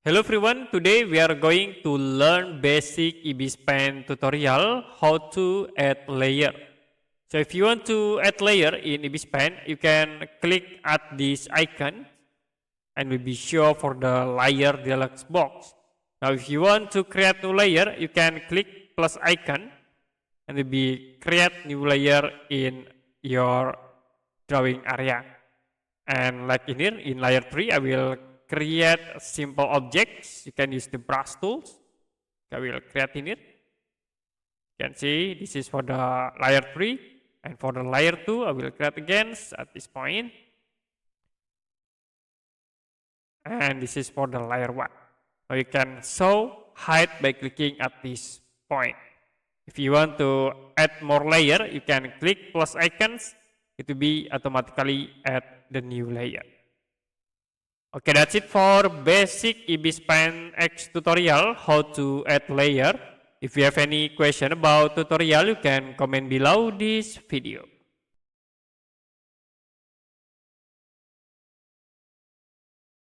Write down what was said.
Hello everyone, today we are going to learn basic Ibis Paint tutorial how to add layer. So if you want to add layer in Ibis Paint, you can click at this icon and will be show for the layer deluxe box. Now if you want to create new layer, you can click plus icon and will be create new layer in your drawing area. And like in here, in layer 3, I will create simple objects. You can use the brush tools. I will create in it. You can see this is for the layer 3. And for the layer 2, I will create again at this point. And this is for the layer 1. Now you can show height by clicking at this point. If you want to add more layer, you can click plus icons. It will be automatically add the new layer. Okay, that's it for basic Ibis Paint X tutorial, how to add layer. If you have any question about tutorial, you can comment below this video.